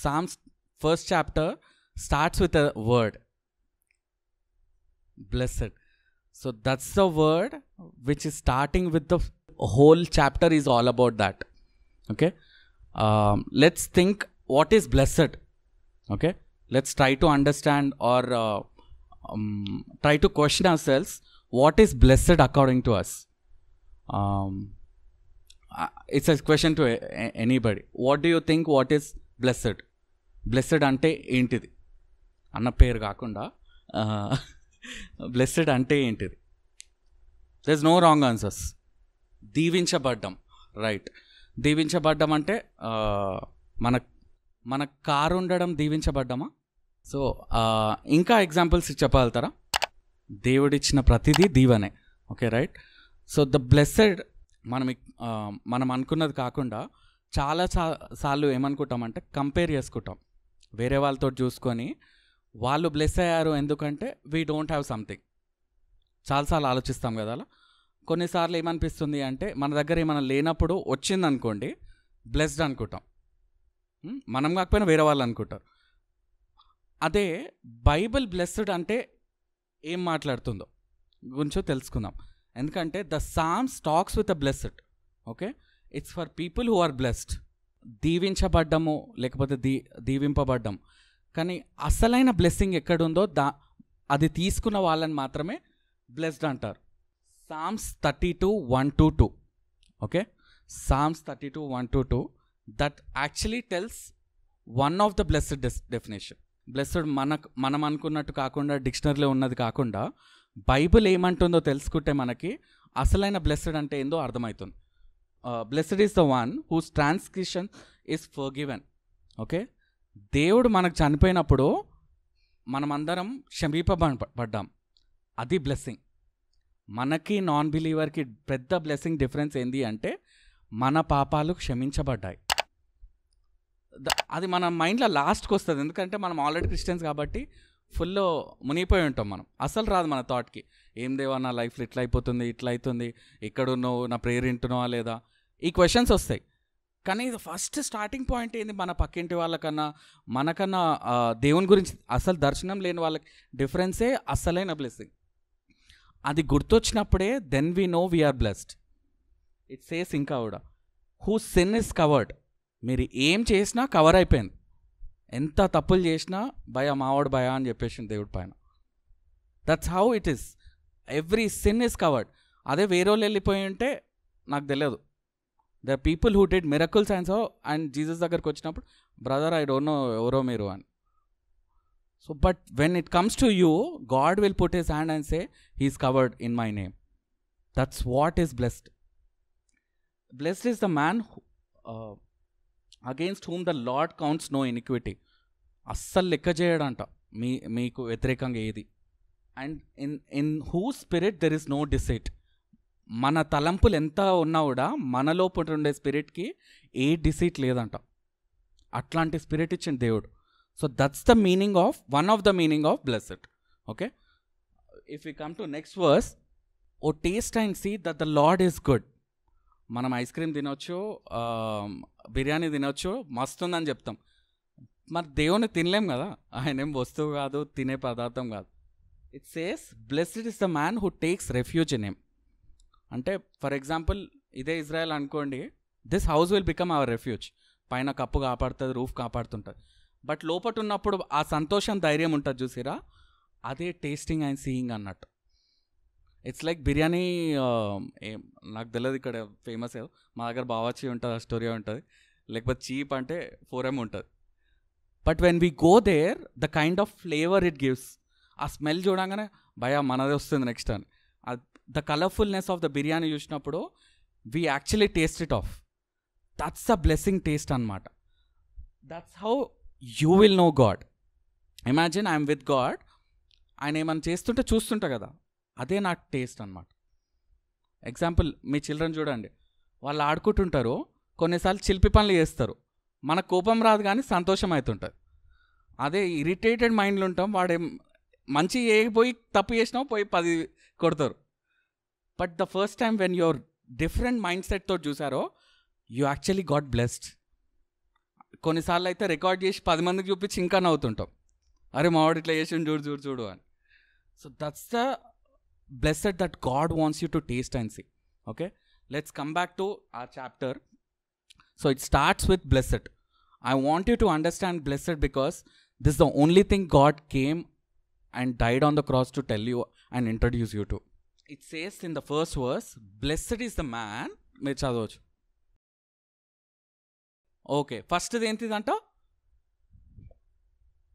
Psalms first chapter starts with a word, blessed. So that's the word which is starting with the whole chapter is all about that. Okay, let's think what is blessed. Okay, let's try to understand or try to question ourselves what is blessed according to us. It's a question to anybody. What do you think? What is blessed? Blessed అంటే ఏంటిది అన్న పేరు కాకుండా blessed అంటే ఏంటిది? There is no wrong answers. దీవించబడ్డం, right. దీవించబడ్డం అంటే మన కారు ఉండడం దీవించబడ్డమా? సో ఇంకా ఎగ్జాంపుల్స్ చెప్పగలుగుతారా? దేవుడిచ్చిన ప్రతిదీ దీవనే. Okay, right. So the blessed మనం అనుకున్నది కాకుండా చాలా సార్లు ఏమనుకుంటామంటే కంపేర్ చేసుకుంటాం వేరే వాళ్ళతో చూసుకొని. వాళ్ళు బ్లెస్ అయ్యారు ఎందుకంటే వీ డోంట్ హ్యావ్ సంథింగ్. చాలాసార్లు ఆలోచిస్తాం కదా అలా. కొన్నిసార్లు ఏమనిపిస్తుంది అంటే మన దగ్గర ఏమైనా లేనప్పుడు వచ్చిందనుకోండి బ్లెస్డ్ అనుకుంటాం. మనం కాకపోయినా వేరే వాళ్ళు అనుకుంటారు. అదే బైబిల్ బ్లెస్డ్ అంటే ఏం మాట్లాడుతుందో గురించో తెలుసుకుందాం. ఎందుకంటే the psalms talks with a blessed. Okay, it's for people who are blessed. దీవించబడ్డము లేకపోతే దీవింపబడ్డం. కానీ అసలైన బ్లెస్సింగ్ ఎక్కడుందో అది తీసుకున్న వాళ్ళని మాత్రమే బ్లెస్డ్ అంటారు. Psalms 32:1-2. Okay, psalms 32:1-2 that actually tells one of the blessed definition. Blessed మనం అనుకున్నట్టు కాకుండా డిక్షనరీలో ఉన్నది కాకుండా బైబిల్ ఏమంటుందో తెలుసుకుంటే మనకి అసలైన బ్లెస్డ్ అంటే ఏందో అర్థమవుతుంది. Blessed is the one whose transgression is forgiven. Okay, దేవుడు మనకు చనిపోయినప్పుడు మనమందరం క్షమింపబడ్డాం. అది బ్లెస్సింగ్. మనకి నాన్ బిలీవర్కి పెద్ద బ్లెస్సింగ్ డిఫరెన్స్ ఏంటి అంటే మన పాపాలు క్షమించబడ్డాయి. అది మన మైండ్లో లాస్ట్కి వస్తుంది. ఎందుకంటే మనం ఆల్రెడీ క్రిస్టియన్స్ కాబట్టి ఫుల్ మునిగిపోయి ఉంటాం. మనం అసలు రాదు మన థాట్కి, ఏం దేవా నా లైఫ్లో ఇట్లా అయిపోతుంది, ఇట్లా అవుతుంది, ఎక్కడున్నావు, నా ప్రేయర్ వింటున్నావా లేదా, ఈ క్వశ్చన్స్ వస్తాయి. కానీ ఫస్ట్ స్టార్టింగ్ పాయింట్ ఏంది? మన పక్కింటి వాళ్ళకన్నా మనకన్నా దేవుని గురించి అసలు దర్శనం లేని వాళ్ళకి డిఫరెన్సే అసలైన బ్లెస్సింగ్. అది గుర్తొచ్చినప్పుడే then we know we're blessed. It says ఇంకా కూడా హూ సిన్ ఇస్ కవర్డ్. మీరు ఏం చేసినా కవర్ అయిపోయింది. ఎంత తప్పులు చేసినా భయ మావాడు భయ అని చెప్పేసింది దేవుడి పైన. That's how it is. Every sin is covered. అదే వేరే వాళ్ళు వెళ్ళిపోయి ఉంటే నాకు తెలియదు. They are people who did miracles and Jesus దగ్గరికి వచ్చినప్పుడు బ్రదర్ ఐ డోంట్ నో ఎవరో మీరు అని. So but when it comes to you God will put his hand and say he is covered in my name. That's what is blessed. Blessed is the man against whom the Lord counts no iniquity. అస్సలు లెక్క చేయడంట మీకు వ్యతిరేకంగా ఏది. And in who spirit there is no deceit. మన తలంపులు ఎంత ఉన్నా కూడా మనలో ఉండే స్పిరిట్కి ఏ డిసైట్ లేదంట. అట్లాంటి స్పిరిట్ ఇచ్చిన దేవుడు. So that's the meaning of one of the meaning of blessed. Okay, if you come to next verse, O taste and see that the Lord is good. మనం ఐస్ క్రీమ్ తినొచ్చు, బిర్యానీ తినొచ్చు, మస్తుందని చెప్తాం. మరి దేవుని తినలేం కదా, ఆయన ఏం వస్తువు కాదు, తినే పదార్థం కాదు. It says blessed is the man who takes refuge in him. అంటే ఫర్ ఎగ్జాంపుల్ ఇదే ఇజ్రాయెల్ అనుకోండి, this house will become our refuge. పైన కప్పు కాపాడుతుంది, రూఫ్ కాపాడుతుంటుంది. బట్ లోపట ఉన్నప్పుడు ఆ సంతోషం ధైర్యం ఉంటుంది చూసిరా, అదే టేస్టింగ్ అండ్ సీయింగ్ అన్నట్టు. It's like biryani. నాకు తెలియదు ఇక్కడ ఫేమస్ ఏదో, మా దగ్గర బావాచి ఉంటుంది, అస్టోరియా ఉంటుంది, లేకపోతే చీప్ అంటే 4M ఉంటుంది. But when we go there the kind of flavour it gives. ఆ స్మెల్ చూడంగానే భయ మనదే వస్తుంది నెక్స్ట్ అని. The colourfulness of the biryani చూసినప్పుడు we actually taste it off. That's the blessing taste అనమాట. That's how you will know God. Imagine I'm with God, ఆయన ఏమైనా చేస్తుంటే చూస్తుంటా కదా, అదే నా టేస్ట్ అనమాట. ఎగ్జాంపుల్, మీ చిల్డ్రన్ చూడండి, వాళ్ళు ఆడుకుంటుంటారు, కొన్నిసార్లు చిలిపి పనులు చేస్తారు, మన కోపం రాదు కానీ సంతోషం అవుతుంటుంది. అదే ఇరిటేటెడ్ మైండ్లో ఉంటాం, వాడే మంచి పోయి తప్పు చేసినా పోయి 10 కొడతారు. But the first time when your different mind సెట్తో చూసారో యూ యాక్చువల్లీ గాట్ బ్లెస్డ్. కొన్నిసార్లు అయితే రికార్డ్ చేసి 10 మందికి చూపించి ఇంకా నవ్వుతుంటాం, అరే మావాడు ఇట్లా చేసి చూడు చూడు చూడు అని. So that's the blessed that God wants you to taste and see. Okay, let's come back to our chapter. So it starts with blessed. I want you to understand blessed because this is the only thing God came and died on the cross to tell you and introduce you to. It says in the first verse, blessed is the man. మీరు చదవచ్చు. Okay, ఫస్ట్ది ఏంటిదంట,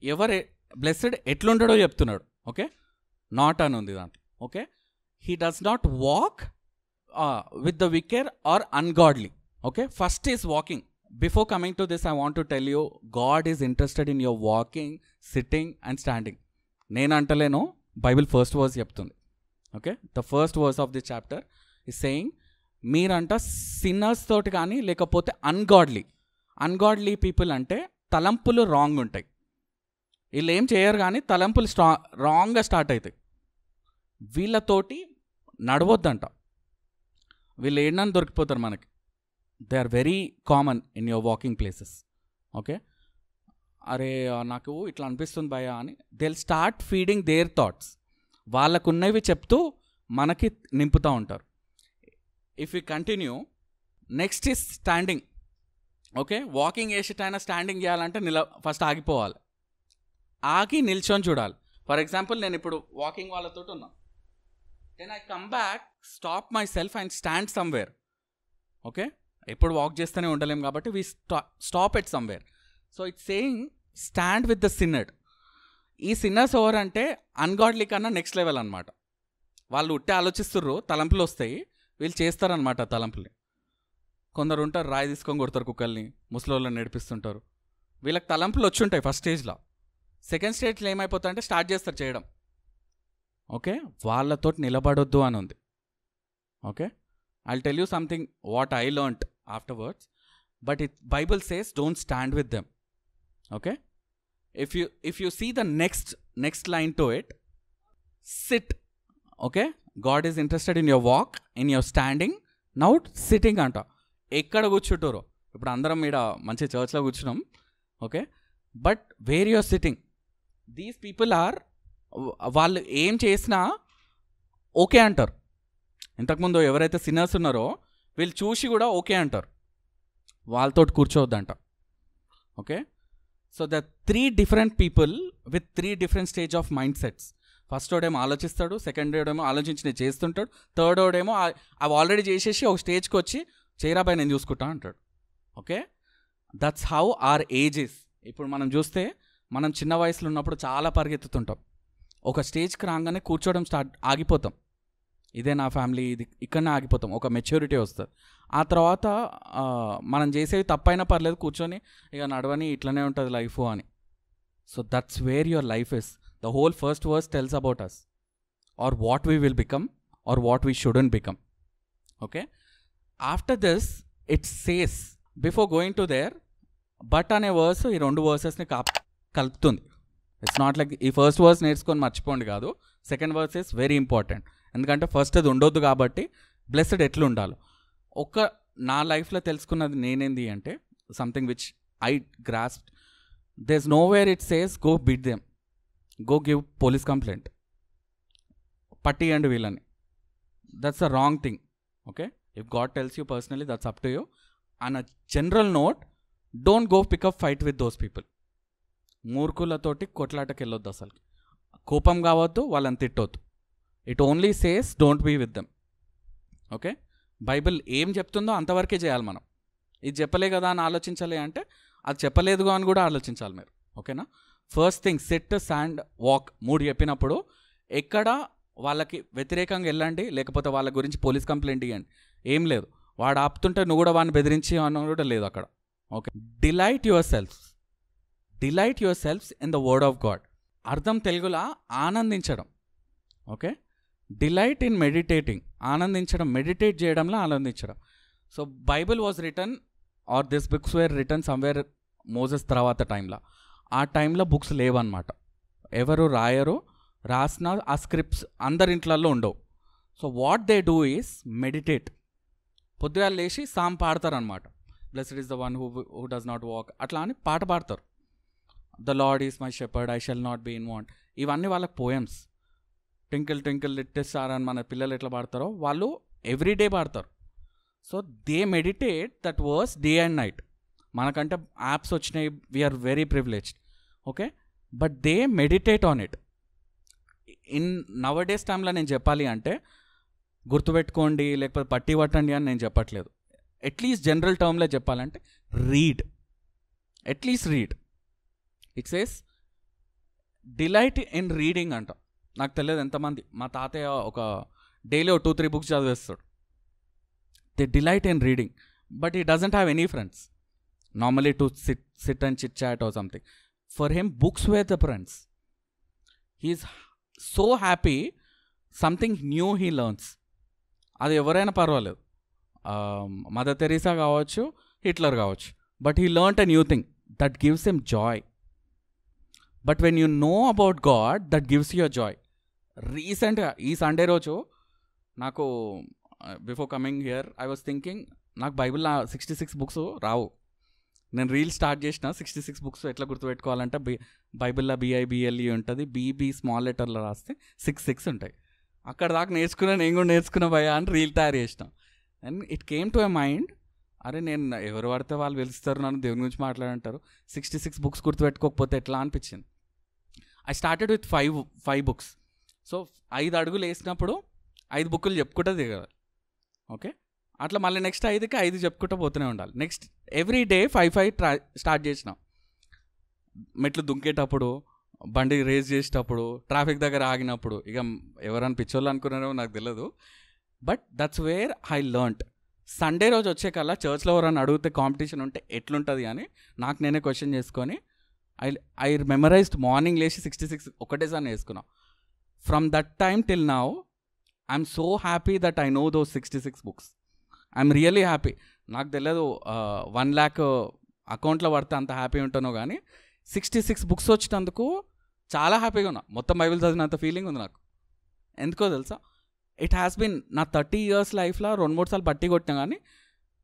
ఎవరు blessed ఎట్లుంటాడో చెప్తున్నాడు. Okay, not అని ఉంది దాంట్లో. Okay, he does not walk with the wicked or ungodly. Okay, first is walking. Before coming to this, I want to tell you, God is interested in your walking, sitting and standing. నేను అంటలేను, Bible first verse చెప్తుంది. Okay, the first verse of the chapter is saying, మీరంట sinners తోటి కానీ లేకపోతే ungodly people అంటే తలంపులు wrong ఉంటాయి. వీళ్ళు ఏం చేయరు కానీ తలంపులు రాంగ్గా స్టార్ట్ అవుతాయి. వీళ్ళతోటి నడవద్దంట. వీళ్ళు ఏడనని దొరికిపోతారు మనకి. They are very common in your walking places. Okay, అరే నాకు ఇట్లా అనిపిస్తుంది భయ అని they will start feeding their thoughts. వాళ్ళకున్నవి చెప్తూ మనకి నింపుతూ ఉంటారు. If you continue, next is standing. Okay, walking చేసేటైనా స్టాండింగ్ చేయాలంటే ఫస్ట్ ఆగిపోవాలి, ఆగి నిల్చొని చూడాలి. ఫర్ ఎగ్జాంపుల్, నేను ఇప్పుడు వాకింగ్ వాళ్ళతో ఉన్నా, then I come back, stop myself and stand somewhere. Okay, ఎప్పుడు వాక్ చేస్తూనే ఉండలేం కాబట్టి we stop at somewhere. So it's saying stand with the sinners. ఈ సిన్నర్స్ ఎవరు అంటే అన్గాడ్లీ కన్నా నెక్స్ట్ లెవెల్ అనమాట. వాళ్ళు ఉట్టే ఆలోచిస్తుర్రు, తలంపులు వస్తాయి, వీళ్ళు చేస్తారనమాట తలంపుల్ని. కొందరు ఉంటారు రాయి తీసుకొని కొడతారు కుక్కల్ని, ముసలోళ్ళని నడిపిస్తుంటారు. వీళ్ళకి తలంపులు వచ్చి ఉంటాయి ఫస్ట్ స్టేజ్లో. సెకండ్ స్టేజ్లో ఏమైపోతాయంటే స్టార్ట్ చేస్తారు చేయడం. ఓకే, వాళ్ళతో నిలబడొద్దు అని ఉంది. Okay, I'll tell you something what I learned afterwards, but Bible says don't stand with them. Okay, if you see the next line to it, sit. Okay, God is interested in your walk, in your standing. Now sitting అంట. ఎక్కడ కూర్చుంటారో, ఇప్పుడు అందరం ఈడ మంచి చర్చ్లో కూర్చున్నాం. Okay, but where you are sitting, these people are, వాళ్ళు ఏం చేసినా ఓకే అంటారు. ఇంతకుముందు ఎవరైతే సిన్నర్స్ ఉన్నారో వీళ్ళు చూసి కూడా ఓకే అంటారు, వాళ్ళతో కూర్చోవద్దంట. Okay, so the 3 different people with 3 different stage of mind sets. First ఓడేమో ఆలోచిస్తాడు, సెకండ్ ఓడేమో ఆలోచించి చేస్తుంటాడు, థర్డ్ ఓడేమో అవి ఆల్రెడీ చేసేసి ఒక స్టేజ్కి వచ్చి చేరాబాయ్ నేను చూసుకుంటా అంటాడు. Okay, that's how our ages. ఇప్పుడు మనం చూస్తే మనం చిన్న వయసులో ఉన్నప్పుడు చాలా పరిగెత్తుతుంటాం, ఒక స్టేజ్కి రాగానే కూర్చోవడం ఆగిపోతాం. ఇదే నా ఫ్యామిలీ, ఇది ఇక్కడనే ఆగిపోతాం. ఒక మెచ్యూరిటీ వస్తుంది. ఆ తర్వాత మనం చేసేవి తప్పైనా పర్లేదు, కూర్చొని ఇక నడవని ఇట్లనే ఉంటుంది లైఫ్ అని. So that's where your life is. The whole first verse tells about us, or what we will become, or what we shouldn't become. Okay, after this it says, before going to there, but అనే verse ఈ 2 వర్సెస్ని కలుపుతుంది. It's not like ఈ first verse నేర్చుకొని మర్చిపోండి కాదు, second verse is very important. ఎందుకంటే first అది ఉండొద్దు కాబట్టి బ్లెస్డ్ ఎట్లా ఉండాలి. నా లైఫ్లో తెలుసుకున్నది నేనేంది అంటే, something which I grasped, there is nowhere it says go beat them, go give police complaint, పట్టియండి వీళ్ళని. That's a wrong thing. Okay, if God tells you personally, that's up to you. On a general note, don't go pick up fight with those people. మూర్ఖులతోటి కొట్లాటకి వెళ్ళొద్దు, అసలు కోపం కావద్దు, వాళ్ళని తిట్టొద్దు. It only says don't be with them. Okay, Bible ఏం చెప్తుందో అంతవరకే చేయాలి మనం. ఇది చెప్పలే కదా అని ఆలోచించాలి అంటే, అది చెప్పలేదు అని కూడా ఆలోచించాలి మీరు. ఓకేనా, first thing SIT, stand, walk 3 చెప్పినప్పుడు ఎక్కడ వాళ్ళకి వ్యతిరేకంగా వెళ్ళండి, లేకపోతే వాళ్ళ గురించి పోలీస్ కంప్లైంట్ ఇవ్వండి, ఏం లేదు. వాడు ఆపుతుంటే నువ్వు కూడా వాడిని బెదిరించి అన్న కూడా లేదు అక్కడ. Okay, delight your selfs in the word of God. అర్థం తెలుగులా ఆనందించడం. ఓకే, డిలైట్ ఇన్ మెడిటేటింగ్, ఆనందించడం, మెడిటేట్ చేయడంలో ఆనందించడం. So Bible was return, or this books were return somewhere Moses తర్వాత టైంలో. ఆ టైంలో బుక్స్ లేవన్నమాట, ఎవరు రాయరు, రాసిన ఆ స్క్రిప్ట్స్ అందరి ఇంట్లలో ఉండవు. So what they do is meditate. పొద్దుగాలు లేచి సామ్ పాడతారనమాట. Blessed is the one who does not walk, అట్లా అని పాట పాడతారు. The Lord is my shepherd, I shall not be in want. ఇవన్నీ వాళ్ళకి poems. Twinkle twinkle little star అని మన పిల్లలు ఎట్లా పాడతారో వాళ్ళు ఎవ్రీడే పాడతారు. So they meditate that verse day and night. మనకంటే యాప్స్ వచ్చినాయి, we're very privileged, okay, but they meditate on it. In నవ డేస్ టైంలో నేను చెప్పాలి అంటే గుర్తుపెట్టుకోండి లేకపోతే పట్టి పట్టండి అని నేను చెప్పట్లేదు. అట్లీస్ట్ జనరల్ టర్మ్లో చెప్పాలంటే read, at least read. It says delight in reading అంట. నాకు తెలియదు ఎంతమంది, మా తాతయ్య ఒక డైలీ 2-3 books చదివేస్తాడు. They delight in reading, but he doesn't have any friends normally to sit and chit chat or something. For him books were the friends. He is so happy, something new he learns. అది ఎవరైనా పర్వాలేదు, Mother Teresa కావచ్చు, Hitler కావచ్చు, but he learnt a new thing that gives him Joy. But when you know about God that gives your Joy. రీసెంట్గా ఈ Sunday రోజు నాకు before coming here I was thinking, నాకు బైబిల్లో 66 books రావు. నేను reel start చేసిన 66 books ఎట్లా గుర్తుపెట్టుకోవాలంటే బైబిల్లో BIBLE ఉంటుంది, BB స్మాల్ లెటర్లో రాస్తే 66 ఉంటాయి. అక్కడ దాకా నేర్చుకున్నా, నేను కూడా నేర్చుకున్నా భయ్యా అని రీల్ తయారు చేసిన. And it came to a mind, అరే నేను ఎవరు పడితే వాళ్ళు వెలుస్తారు, నన్ను దేవుని గురించి మాట్లాడంటారు, 66 books గుర్తుపెట్టుకోకపోతే ఎట్లా అనిపించింది. I started with 5 books. So 5 అడుగులు వేసినప్పుడు 5 books చెప్పుకుంటూ దిగాలి, ఓకే. అట్లా మళ్ళీ నెక్స్ట్ 5కి 5 చెప్పుకుంటూ పోతూనే ఉండాలి. నెక్స్ట్ ఎవ్రీ డే 5 స్టార్ట్ చేసినాం. మెట్లు దుంకేటప్పుడు, బండి రేస్ చేసేటప్పుడు, ట్రాఫిక్ దగ్గర ఆగినప్పుడు, ఇక ఎవరైనా పిచ్చోళ్ళు అనుకున్నారో నాకు తెలియదు, but that's where I learnt. Sunday రోజు వచ్చే కల్లా చర్చ్లో ఎవరైనా అడిగితే కాంపిటీషన్ ఉంటే ఎట్లుంటుంది అని నాకు నేనే క్వశ్చన్ చేసుకొని ఐ మెమరైజ్డ్. మార్నింగ్ లేచి 66 ఒకటేసారి వేసుకున్నాం. From that time till now I'm so happy that I know those 66 books. I'm really happy. నాకు తెలియదు 1 lakh అకౌంట్లో పడితే అంత హ్యాపీ ఉంటానో కానీ 66 books వచ్చినందుకు చాలా హ్యాపీగా ఉన్నా. మొత్తం బైబిల్ చదివినంత ఫీలింగ్ ఉంది నాకు. ఎందుకో తెలుసా, ఇట్ హ్యాస్ బీన్ నా 30 years లైఫ్లో 2-3 సార్లు బట్టి కొట్టినా కానీ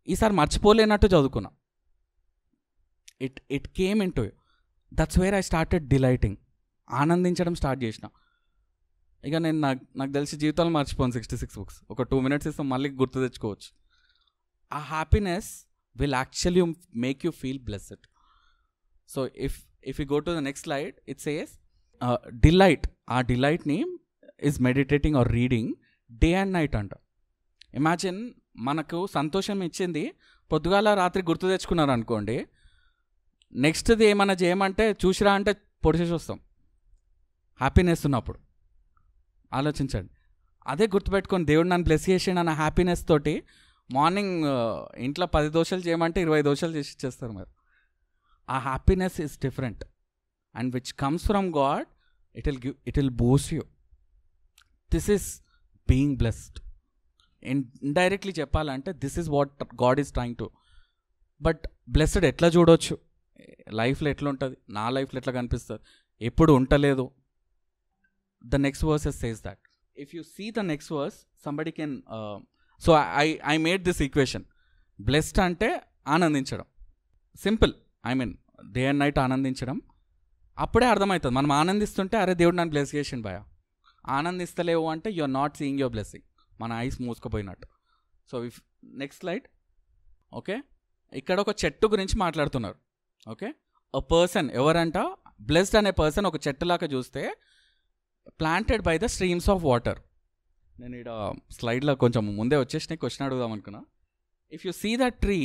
ఈసారి మర్చిపోలేనట్టు చదువుకున్నా. It came in to that's where I started delighting. ఆనందించడం స్టార్ట్ చేసిన. ఇక నేను నాకు తెలిసి జీవితాలు మర్చిపోను 66 books. ఒక 2 minutes ఇస్తాం, మళ్ళీ గుర్తు తెచ్చుకోవచ్చు. ఆ happiness will actually make you feel blessed. So if you go to the next slide, it says delight. ఆ డిలైట్ని is meditating or reading day and night అంట. ఇమాజిన్, మనకు సంతోషం ఇచ్చింది పొద్దుగాల రాత్రి గుర్తు తెచ్చుకున్నారు అనుకోండి, నెక్స్ట్ది ఏమైనా చేయమంటే చూసిరా అంటే పొడిచేసి వస్తాం హ్యాపీనెస్ ఉన్నప్పుడు. ఆలోచించండి. అదే గుర్తుపెట్టుకొని దేవుడు నన్ను బ్లెస్ చేసిండు అన్న హ్యాపీనెస్ తోటి మార్నింగ్ ఇంట్లో 10 దోశలు చేయమంటే 20 దోశలు చేసి ఇచ్చేస్తారు. మరి ఆ happiness is different and which comes from God. It will boost you. This is being blessed. Indirectly చెప్పాలంటే this is what God is trying to. But blessed ఎట్లా చూడవచ్చు, లైఫ్లో ఎట్లా ఉంటుంది, నా లైఫ్లో ఎట్లా కనిపిస్తుంది, ఎప్పుడు ఉండలేదు. The next verse says that. If you see the next verse, somebody can so I made this equation. Blessed ante ఆనందించడం. Simple. I mean day and night ఆనందించడం. అప్పుడే అర్థమవుతుంది. మనం ఆనందిస్తుంటే అరే దేవుడు నన్ను బ్లెస్ చేసిండు భయ. ఆనందిస్తలేవు అంటే you are not seeing your blessing. మన ఐస్ మూసుకుపోయినట్టు. So if next slide, okay. ఇక్కడ ఒక చెట్టు గురించి మాట్లాడుతున్నారు, ఓకే. అ పర్సన్, ఎవరంట, బ్లెస్డ్ అనే పర్సన్ ఒక చెట్టులాగా చూస్తే planted by the streams of water. నేను ఇక్కడ స్లైడ్లో కొంచెం ముందే వచ్చేసిన క్వశ్చన్ అడుగుదాం అనుకున్నా. If you see that tree,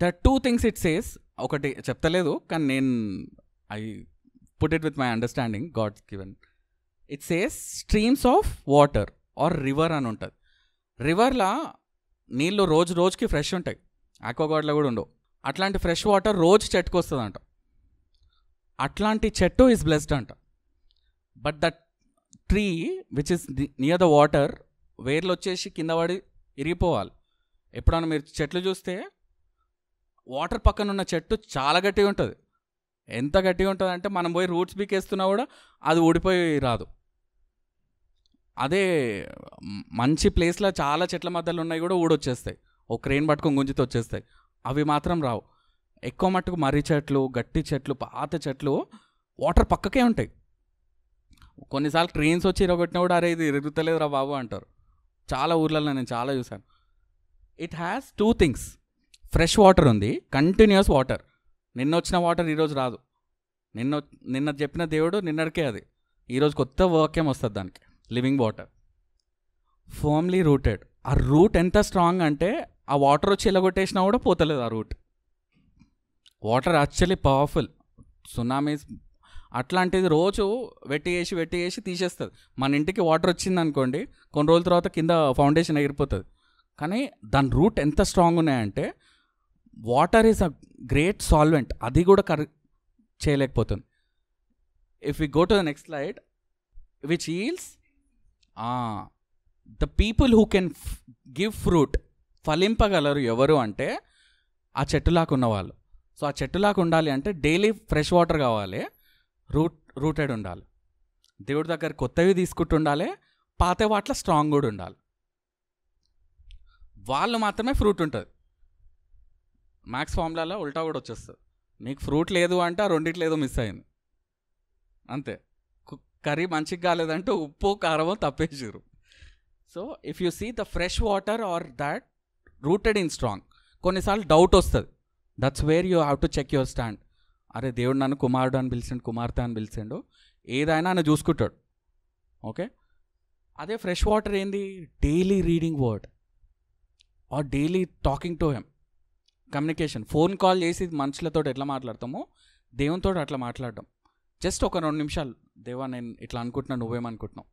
that 2 things it says. ఒకటి చెప్తలేదు కానీ నేను I put it with my understanding God's given. It says streams of water or river అని ఉంటుంది. రివర్లో నీళ్ళు రోజుకి ఫ్రెష్ ఉంటాయి, ఆక్వాగార్డ్లో కూడా ఉండవు. అట్లాంటి ఫ్రెష్ వాటర్ రోజు చెట్టుకు వస్తుందంట. అట్లాంటి చెట్టు ఈజ్ బ్లెస్డ్ అంట. But that tree which is near the water, వేర్లు వచ్చేసి కింద పడి ఇరిగిపోవాలి. ఎప్పుడన్నా మీరు చెట్లు చూస్తే వాటర్ పక్కన ఉన్న చెట్టు చాలా గట్టిగా ఉంటుంది. ఎంత గట్టిగా ఉంటుంది అంటే మనం పోయి రూట్స్ బీకేస్తున్నా కూడా అది ఊడిపోయి రాదు. అదే మంచి ప్లేస్లో చాలా చెట్ల మధ్యలో ఉన్నాయి కూడా ఊడొచ్చేస్తాయి, ఒక క్రేన్ పట్టుకొని గుంజితో వచ్చేస్తాయి. అవి మాత్రం రావు. ఎక్కువ మట్టుకు మర్రి చెట్లు, గట్టి చెట్లు, పాత చెట్లు వాటర్ పక్కకే ఉంటాయి. కొన్నిసార్లు ట్రైన్స్ వచ్చి ఇరగొట్టినా కూడా అరే ఇది ఇరుగుతలేదురా బాబు అంటారు. చాలా ఊర్లలో నేను చాలా చూశాను. It has 2 things. Fresh water ఉంది, కంటిన్యూస్ వాటర్. నిన్న వచ్చిన వాటర్ ఈరోజు రాదు. నిన్న చెప్పిన దేవుడు నిన్నటికే అది, ఈరోజు కొత్త వాక్యం వస్తుంది దానికి, లివింగ్ వాటర్. Firmly rooted. ఆ రూట్ ఎంత స్ట్రాంగ్ అంటే ఆ వాటర్ వచ్చి ఎలగొట్టేసినా కూడా పోతలేదు ఆ root. Water actually powerful. Tsunamis అట్లాంటిది రోజు వెట్టి వేసి తీసేస్తుంది. మన ఇంటికి వాటర్ వచ్చింది అనుకోండి, కొన్ని రోజుల తర్వాత కింద ఫౌండేషన్ ఎగిరిపోతుంది. కానీ దాని రూట్ ఎంత స్ట్రాంగ్ ఉన్నాయంటే water is a great solvent. అది కూడా చేయలేకపోతుంది. If we go to the next slide, which yields the people who can give fruit. ఫలింపగలరు ఎవరు అంటే ఆ చెట్టులాగా ఉన్నవాళ్ళు. సో ఆ చెట్టులాగా ఉండాలి అంటే డైలీ ఫ్రెష్ వాటర్ కావాలి, రూటెడ్ ఉండాలి, దేవుడి దగ్గర కొత్తవి తీసుకుంటూ ఉండాలి, పాత వాటిలో స్ట్రాంగ్ కూడా ఉండాలి. వాళ్ళు మాత్రమే ఫ్రూట్ ఉంటుంది. మ్యాథ్స్ ఫార్ములాలో ఉల్టా కూడా వచ్చేస్తుంది. నీకు ఫ్రూట్ లేదు అంటే ఆ రెండిట్లో ఏదో మిస్ అయింది అంతే. కర్రీ మంచిగా కాలేదంటే ఉప్పు కారమో తప్పేసారు. So if you see the fresh water are that rooted in strong, కొన్నిసార్లు డౌట్ వస్తుంది. That's where you have to check your stand. అరే దేవుడు నన్ను కుమారుడు అని పిలిచిండు, కుమార్తె అని పిలిచిండు, ఏదైనా ఆయన చూసుకుంటాడు. ఓకే, అదే ఫ్రెష్ వాటర్ ఏంది? Daily reading word or daily talking to him, communication. Phone call చేసి మనుషులతో ఎట్లా మాట్లాడతామో దేవునితో అట్లా మాట్లాడడం. జస్ట్ ఒక 2 నిమిషాలు, దేవా నేను ఇట్లా అనుకుంటున్నా, నువ్వేమనుకుంటున్నావు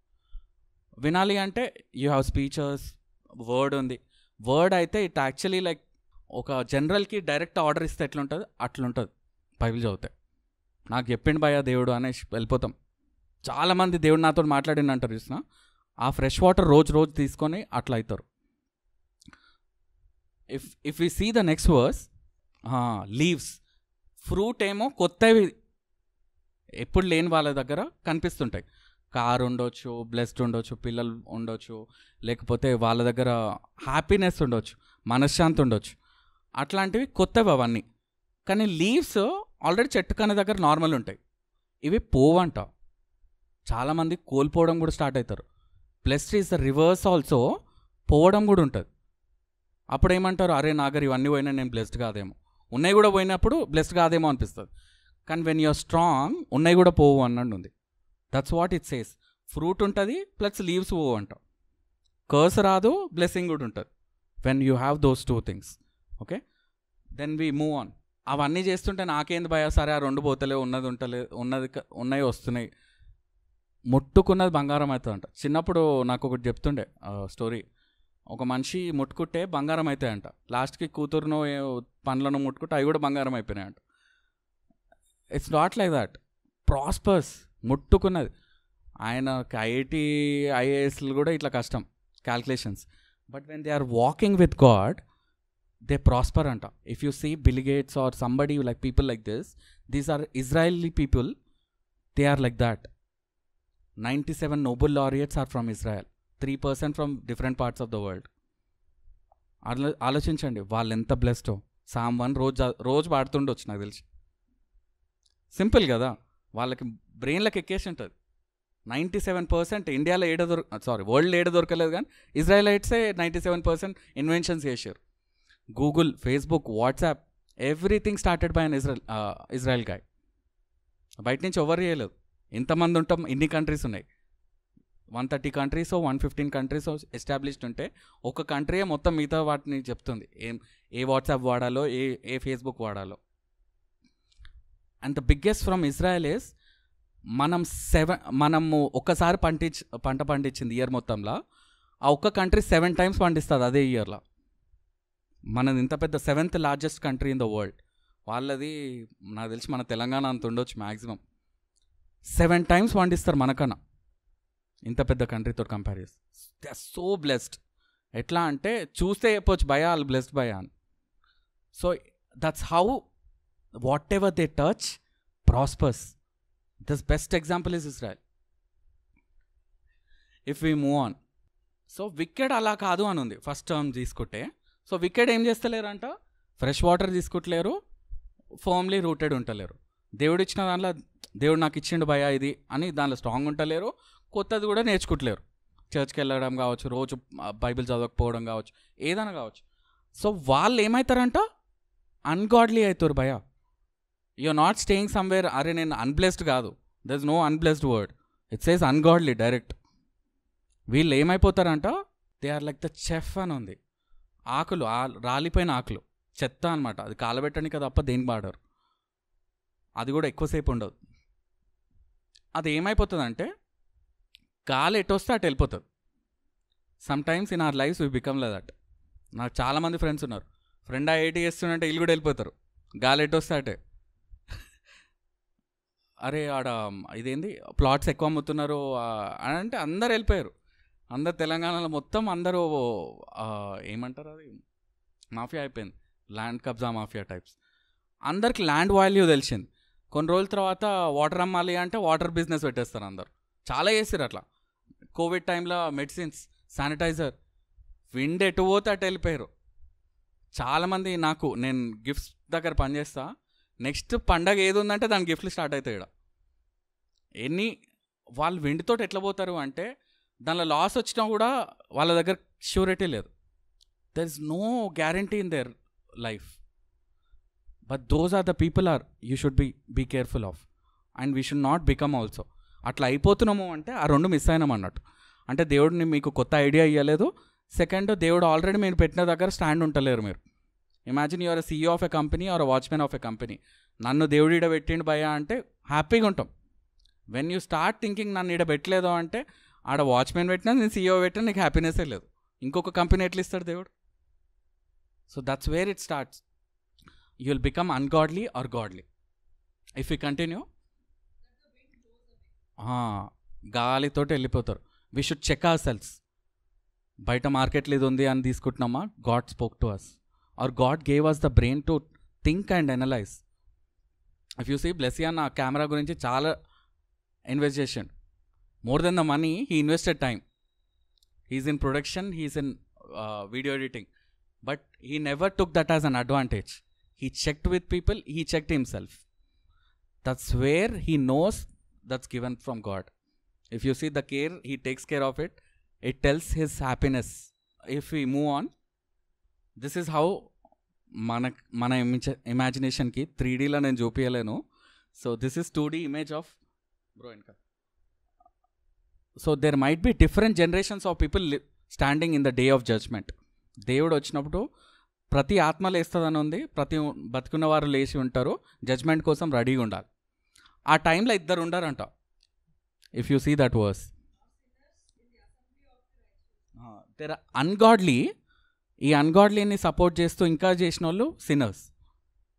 వినాలి అంటే యూ హ్యావ్ స్పీచెస్. వర్డ్ ఉంది. వర్డ్ అయితే ఇట్ యాక్చువల్లీ లైక్ ఒక జనరల్కి డైరెక్ట్ ఆర్డర్ ఇస్తే ఎట్లుంటుంది అట్లుంటుంది. బైబిల్ చదివితే నాకు చెప్పిండు భయ్యా దేవుడు అనేసి వెళ్ళిపోతాం. చాలామంది దేవుడు నాతో మాట్లాడింది అంటారు చూసిన, ఆ ఫ్రెష్ వాటర్ రోజు తీసుకొని అట్లా అవుతారు. If we see the next verse, leaves. Fruit ఏమో కొత్తవి ఎప్పుడు లేని వాళ్ళ దగ్గర కనిపిస్తుంటాయి. కారు ఉండొచ్చు, బ్లెస్డ్ ఉండొచ్చు, పిల్లలు ఉండొచ్చు, లేకపోతే వాళ్ళ దగ్గర హ్యాపీనెస్ ఉండొచ్చు, మనశ్శాంతి ఉండొచ్చు, అట్లాంటివి కొత్తవి అవన్నీ. కానీ లీవ్స్ ఆల్రెడీ చెట్టు కనే దగ్గర నార్మల్ ఉంటాయి. ఇవి పోవంట. చాలామంది కోల్పోవడం కూడా స్టార్ట్ అవుతారు. Blessed is the reverse also, పోవడం కూడా ఉంటుంది. అప్పుడు ఏమంటారు, అరే నాగర్ ఇవన్నీ పోయినా నేను బ్లెస్డ్ కాదేమో, ఉన్నాయి కూడా పోయినప్పుడు బ్లెస్డ్ కాదేమో అనిపిస్తుంది. కానీ వెన్ యూఆర్ స్ట్రాంగ్ ఉన్నాయి కూడా పోవు అన్నట్టు ఉంది. That's what it says. Fruit ఉంటుంది ప్లస్ లీవ్స్ పోవు అంట. కర్స్ రాదు, బ్లెస్సింగ్ కూడా ఉంటుంది when you have those 2 things. Okay, then we move on. అవన్నీ చేస్తుంటే నాకేంది భయ, సరే ఆ 2 పోతలే, ఉన్నాయి వస్తున్నాయి, ముట్టుకున్నది బంగారం అవుతుందంట. చిన్నప్పుడు నాకు ఒకటి చెప్తుండే స్టోరీ. ఒక మనిషి ముట్టుకుంటే బంగారం అవుతాయంట. లాస్ట్కి కూతురును పండ్లను ముట్టుకుంటే అవి కూడా బంగారం అయిపోయినాయంట. It's not like that. Prospers ముట్టుకున్నది. ఆయనకి ఐఐటి ఐఏఎస్లు కూడా ఇట్లా కష్టం calculations. But when they are walking with God they prosper అంట. If you see Bill Gates or somebody like people like this, these are Israeli people, they are like that. 97 Nobel laureates are from Israel, 3% from different parts of the world. ఆలోచించండి వాళ్ళు ఎంత బ్లెస్డో. Sam 1 రోజు పాడుతుండొచ్చు నాకు తెలిసి. Simple కదా, వాళ్ళకి బ్రెయిన్లకు ఎక్కేసి ఉంటుంది. 97% ఇండియాలో వరల్డ్లో ఏడ దొరకలేదు, కానీ ఇజ్రాయలైట్సే 97% ఇన్వెన్షన్స్ చేశారు. Google, Facebook, WhatsApp, everything started by an Israel guy. బయట నుంచి ఎవరు చేయలేదు. ఇంతమంది ఉంటాం, ఇన్ని కంట్రీస్ ఉన్నాయి. 130 కంట్రీస్ 115 కంట్రీస్ ఎస్టాబ్లిష్డ్ ఉంటే ఒక కంట్రీయే మొత్తం మిగతా వాటిని చెప్తుంది ఏ వాట్సాప్ వాడాలో, ఏ ఫేస్బుక్ వాడాలో. And the biggest from Israel is, మనము ఒక్కసారి పంట పండించింది ఇయర్ మొత్తంలో, ఆ ఒక్క కంట్రీ 7 టైమ్స్ పండిస్తుంది అదే ఇయర్లో. మనది ఇంత పెద్ద 7th largest country in the world. వాళ్ళది నాకు తెలిసి మన తెలంగాణ అంత ఉండొచ్చు మ్యాక్సిమం. 7 టైమ్స్ పండిస్తారు మనకన్నా, ఇంత పెద్ద కంట్రీతో కంపేర్ చేస్తే. They are so blessed. ఎట్లా అంటే చూస్తే చెప్పొచ్చు భయ వాళ్ళు బ్లెస్డ్ భయ అని. So that's how whatever they touch prospers. This best example is Israel. If we move on, so wicked అలా కాదు అని ఉంది ఫస్ట్ టర్మ్ తీసుకుంటే. సో వికెడ్ ఏం చేస్తలేరంట, ఫ్రెష్ వాటర్ తీసుకుంటలేరు, ఫర్మ్లీ రూటెడ్ ఉంటలేరు. దేవుడు ఇచ్చిన దాంట్లో దేవుడు నాకు ఇచ్చిండు భయ ఇది అని దానిలో స్ట్రాంగ్ ఉంటలేరు, కొత్తది కూడా నేర్చుకుంటలేరు. చర్చ్కి వెళ్ళడం కావచ్చు, రోజు బైబిల్ చదవకపోవడం కావచ్చు, ఏదైనా కావచ్చు. సో వాళ్ళు ఏమవుతారంట, అన్గాడ్లీ అవుతారు భయ. You are not staying somewhere, అరే నేను అన్బ్లెస్డ్ కాదు, there is no unblessed word, it says ungodly direct. వీళ్ళు ఏమైపోతారంట, they are like the chaff అని ఉంది, ఆకులు రాలిపోయిన ఆకులు, చెత్త అనమాట. అది కాలబెట్టడానికి తప్ప దేనికి వాడరు, అది కూడా ఎక్కువసేపు ఉండదు. అది ఏమైపోతుందంటే గాలి ఎటు వస్తే అటు వెళ్ళిపోతుంది. Some times in our lifes we become like that. నాకు చాలామంది ఫ్రెండ్స్ ఉన్నారు, ఫ్రెండ్ ఐఐటీ చేస్తుంటే వీళ్ళు కూడా వెళ్ళిపోతారు, గాలి ఎటు వస్తే అటే. అరే ఆడ ఇదేంది ప్లాట్స్ ఎక్కువ అమ్ముతున్నారు అని అంటే అందరు వెళ్ళిపోయారు. అందరు తెలంగాణలో మొత్తం అందరూ ఏమంటారు అది మాఫియా అయిపోయింది, ల్యాండ్ కబ్జా మాఫియా టైప్స్. అందరికి ల్యాండ్ వాల్యూ తెలిసింది. కొన్ని రోజుల తర్వాత వాటర్ అమ్మాలి అంటే వాటర్ బిజినెస్ పెట్టేస్తారు అందరు. చాలా చేస్తారు అట్లా. కోవిడ్ టైంలో మెడిసిన్స్, శానిటైజర్, విండ్ ఎటు పోతే అటు వెళ్ళిపోయారు చాలామంది. నేను గిఫ్ట్స్ దగ్గర పనిచేస్తా, నెక్స్ట్ పండగ ఏది ఉందంటే దాని గిఫ్ట్లు స్టార్ట్ అవుతాయి ఇక్కడ. వాళ్ళు విండ్తో ఎట్లా పోతారు అంటే దానిలో లాస్ వచ్చినా కూడా వాళ్ళ దగ్గర ష్యూరిటీ లేదు. There is no guarantee in their life. But those are the people you should be careful of, and we should not become also. అట్లా అయిపోతున్నాము అంటే ఆ రెండు మిస్ అయినాం అన్నట్టు. అంటే దేవుడిని మీకు కొత్త ఐడియా ఇవ్వలేదు. సెకండ్, దేవుడు ఆల్రెడీ మీరు పెట్టిన దగ్గర స్టాండ్ ఉంటలేరు మీరు. Imagine you are CEO of a company or watchman of a company. నన్ను దేవుడు ఈడ పెట్టిండు భయ అంటే హ్యాపీగా ఉంటాం. వెన్ యూ స్టార్ట్ థింకింగ్ నన్ను ఈడ పెట్టలేదు అంటే, ఆడ వాచ్మెన్ పెట్టినా నేను CEO పెట్టినా నీకు హ్యాపీనెస్సే లేదు. ఇంకొక కంపెనీ ఎట్లా ఇస్తాడు దేవుడు? So that's where it starts. You will become ungodly or godly if you continue. గాలితోటి వెళ్ళిపోతారు. We should check our selves. బయట మార్కెట్లో ఇది ఉంది అని తీసుకుంటున్నామా? God spoke to us, or God gave us the brain to think and analyse. ఇఫ్ you సీ బ్లెస్సియా నా కెమెరా గురించి చాలా ఇన్వెస్ట్ చేసాడు. More than the money he invested time. He's in production, he's in video editing, but he never took that as an advantage. He checked with people, he checked himself. That's where he knows that's given from God. If you see the care, he takes care of it. It tells his happiness. If we move on, this is how మన ఇమాజినేషన్కి 3Dలో నేను చూపించలేను. So this is 2D image of bro ఇంకా. సో there might be different generations of people standing in the day of judgment. దేవుడు వచ్చినప్పుడు ప్రతి ఆత్మ లేస్తుందని ఉంది, ప్రతి బతుకున్న వారు లేచి ఉంటారు, జడ్జ్మెంట్ కోసం రెడీగా ఉండాలి. ఆ టైంలో ఇద్దరు ఉండారంట. If you see that verse, there are ungodly. ఈ అన్గాడ్లీని సపోర్ట్ చేస్తూ ఇంకా చేసిన వాళ్ళు సిన్నర్స్.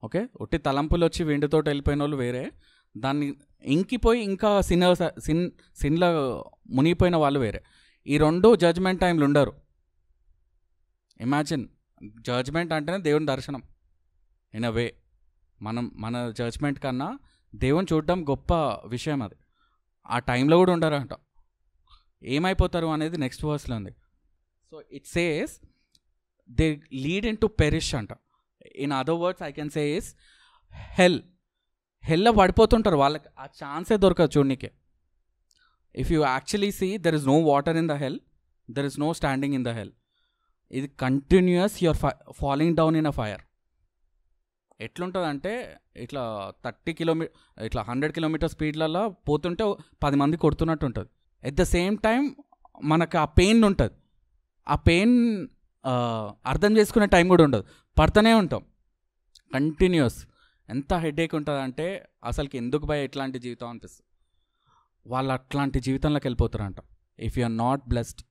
ఓకే, ఒట్టి తలంపులు వచ్చి వెండితోటి వెళ్ళిపోయిన వాళ్ళు వేరే, దాన్ని ఇంకిపోయి ఇంకా సిన్లో మునిగిపోయిన వాళ్ళు వేరే. ఈ రెండు జడ్జ్మెంట్ టైంలు ఉండరు. ఇమాజిన్, జడ్జ్మెంట్ అంటేనే దేవుని దర్శనం ఇన్ అ వే. మన జడ్జ్మెంట్ కన్నా దేవుని చూడడం గొప్ప విషయం అది. ఆ టైంలో కూడా ఉండరంట. ఏమైపోతారు అనేది నెక్స్ట్ వర్స్లో ఉంది. So it says they lead in to perish అంట. In other words I can say is హెల్లో పడిపోతుంటారు. వాళ్ళకి ఆ ఛాన్సే దొరకదు చూడనీకే. If you actually see there is no water in the hell, there is no standing in the hell. ఇది continuous you're falling down in a fire. ఎట్లుంటుందంటే ఇట్లా 30 కిలోమీటర్ ఇట్లా 100 కిలోమీటర్ స్పీడ్లలో పోతుంటే 10 మంది కొడుతున్నట్టు ఉంటుంది. ఎట్ ద సేమ్ టైం మనకు ఆ pain ఉంటుంది. ఆ పెయిన్ అర్థం చేసుకునే టైం కూడా ఉండదు, పడుతూనే ఉంటాం కంటిన్యూస్. ఎంత హెడేక్ ఉంటుంది అంటే అసలుకి ఎందుకు భయ ఎట్లాంటి జీవితం అనిపిస్తుంది. వాళ్ళు అట్లాంటి జీవితంలోకి వెళ్ళిపోతారంట. If you are not blessed,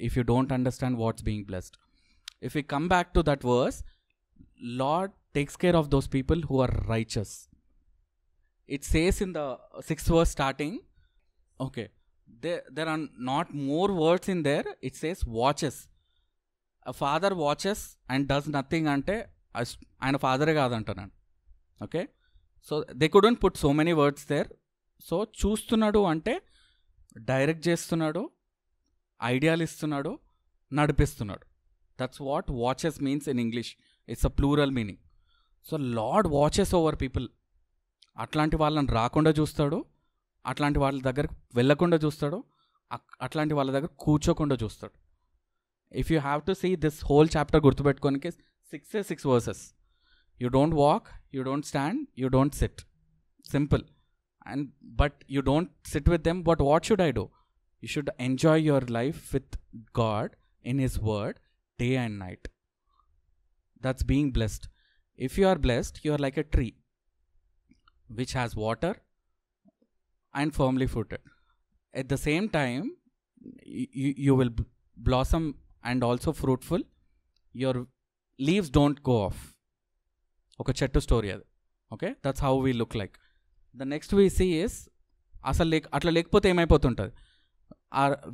if you don't understand what's being blessed. If we come back to that verse, Lord takes care of those people who are righteous. It says in the 6th verse starting, okay, there are not more words in there. It says watches. A father watches and does nothing ante ఆయన ఫాదరే కాదంటున్నాను. Okay, so they couldn't put so many words there. So చూస్తున్నాడు అంటే direct చేస్తున్నాడు, ఐడియాలు ఇస్తున్నాడు, నడిపిస్తున్నాడు. That's what watches means in English it's a plural meaning. So Lord watches over people. అట్లాంటి వాళ్ళని రాకుండా చూస్తాడు, అట్లాంటి వాళ్ళ దగ్గరకు వెళ్ళకుండా చూస్తాడు, అట్లాంటి వాళ్ళ దగ్గర కూర్చోకుండా చూస్తాడు. If you have to see this whole chapter గుర్తుపెట్టుకోనికి 6 verses. You don't walk, you don't stand, you don't sit. Simple. And but you don't sit with them, but what should I do? You should enjoy your life with God in His Word day and night. That's being blessed. If you are blessed, you are like a tree which has water and firmly footed. At the same time, you will blossom and also fruitful. Your leaves don't go off. Okay, chettu story adi. Okay, that's how we look like. The next we see is asalu atla lekapothe emayipotuntadi.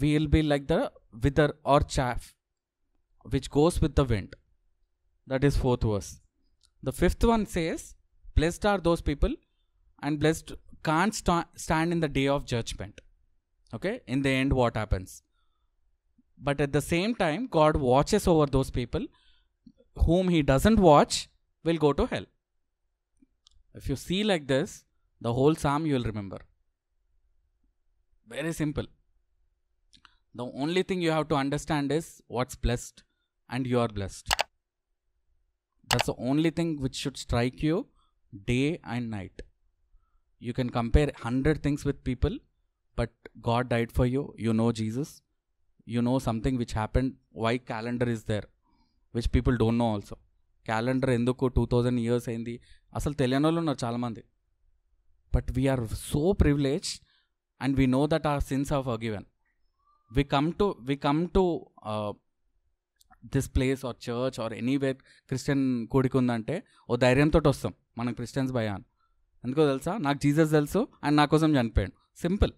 We will be like the wither or chaff which goes with the wind. That is 4th verse. The 5th one says, blessed are those people, and blessed can't stand in the day of judgment. Okay, in the end what happens? But at the same time, God watches over those people. Whom He doesn't watch will go to hell. If you see like this, the whole psalm you will remember. Very simple. The only thing you have to understand is what's blessed and you are blessed. That's the only thing which should strike you day and night. You can compare 100 things with people, but God died for you. You know Jesus. You know something which happened. Why calendar is there, which people don't know also. Calendar enduku 2000 years aindi asalu తెలియనోళ్ళు ఉన్నారు చాలా మంది. But we are so privileged and we know that our sins are forgiven. We come to this place or church or anywhere Christian కూడికి ఉందంటే ఓ ధైర్యంతో వస్తాం, మనం Christians భయ అని. ఎందుకో తెలుసా? నాకు జీసస్ తెలుసు అండ్ నా కోసం చనిపోయాడు. Simple.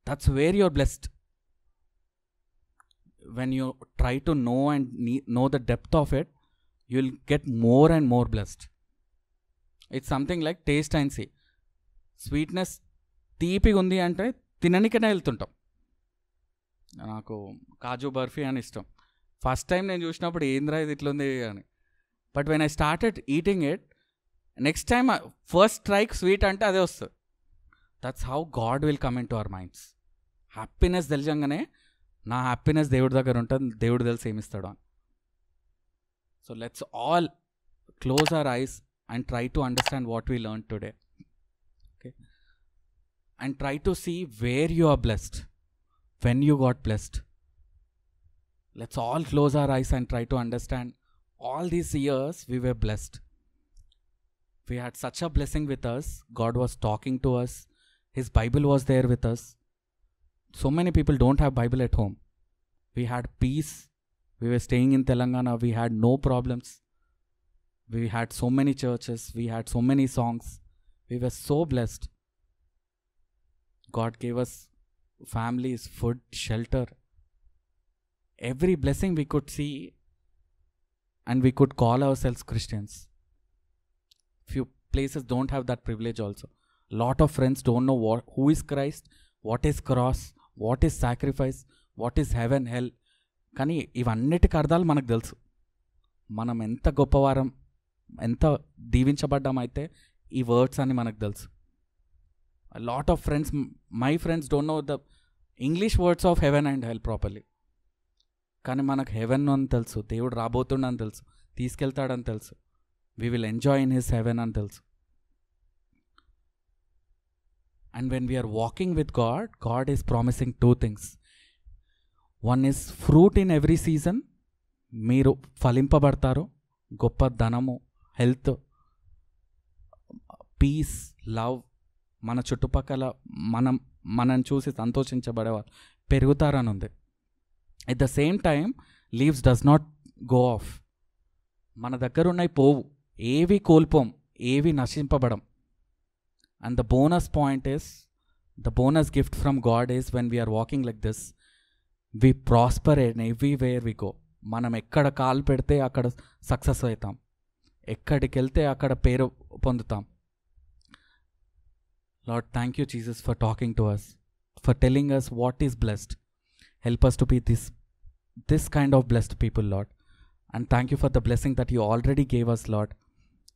That's where you are blessed. When you try to know and know the depth of it, you will get more and more blessed. It's something like taste and see. Sweetness తీపిగా ఉంది అంటే తిననికనే వెళ్తుంటాం. నాకు కాజు బర్ఫీ అని ఇష్టం. ఫస్ట్ టైం నేను చూసినప్పుడు ఏంద్రా ఇది ఇట్లా ఉంది అని. But when I started eating it, next time first strike sweet అంటే అదే వస్తుంది. That's how God will come in to our minds. Happiness తెలియంగానే నా హ్యాపీనెస్ దేవుడి దగ్గర ఉంటుంది, దేవుడు తెలిసి ఏమిస్తాడు అని. So let's all close our eyes and try to understand what we learn today. Okay, and try to see where you are blessed. When you got blessed, let's all close our eyes and try to understand all these years we were blessed. We had such a blessing with us. God was talking to us. His Bible was there with us. So many people don't have Bible at home. We had peace. We were staying in Telangana. We had no problems. We had so many churches. We had so many songs. We were so blessed. God gave us families, food, shelter, every blessing we could see, and we could call ourselves Christians. Few places don't have that privilege also. Lot of friends don't know who is Christ, what is cross, what is sacrifice, what is heaven, hell. కానీ ఇవన్నిటికి అర్థాలు మనకు తెలుసు. మనం ఎంత గొప్పవారం, ఎంత దీవించబడ్డామైతే ఈ words అని మనకు తెలుసు. A lot of friends, my friends don't know the English words of heaven and hell properly. కానీ మనకు హెవెన్ అని తెలుసు, దేవుడు రాబోతుండని తెలుసు, తీసుకెళ్తాడని తెలుసు, we will enjoy in his heaven అని తెలుసు. And when we are walking with God, God is promising 2 things. One is fruit in every season. మీరు ఫలింపబడతారు. గొప్ప ధనము, హెల్త్, పీస్, లవ్, మన చుట్టుపక్కల మనం చూసి సంతోషించబడేవారు పెరుగుతారని ఉంది. At the same time leaves does not go off. మన దగ్గర ఉన్నాయి పోవు, ఏవి కోల్పోం, ఏవి నశింపబడం. And the bonus point is, the bonus gift from God is when we're walking like this, we prosper in everywhere we go. మనం ఎక్కడ కాలు పెడితే అక్కడ సక్సెస్ అవుతాం, ఎక్కడికి వెళ్తే అక్కడ పేరు పొందుతాం. Lord, thank you, Jesus, for talking to us, for telling us what is blessed. Help us to be this kind of blessed people, Lord. And thank you for the blessing that you already gave us, Lord,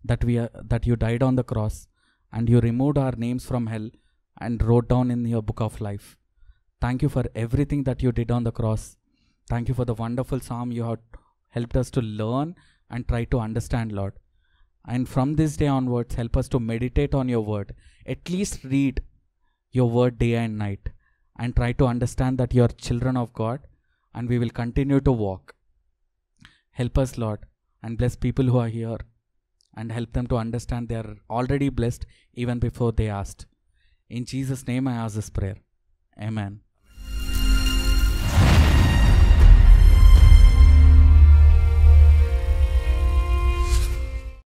that you died on the cross and you removed our names from hell and wrote down in your book of life. Thank you for everything that you did on the cross. Thank you for the wonderful psalm you have helped us to learn and try to understand, Lord. And from this day onwards, help us to meditate on your word. At least read your word day and night and try to understand that you are children of God, and we will continue to walk. Help us, Lord, and bless people who are here and help them to understand they are already blessed even before they asked. In Jesus' name I ask this prayer. Amen.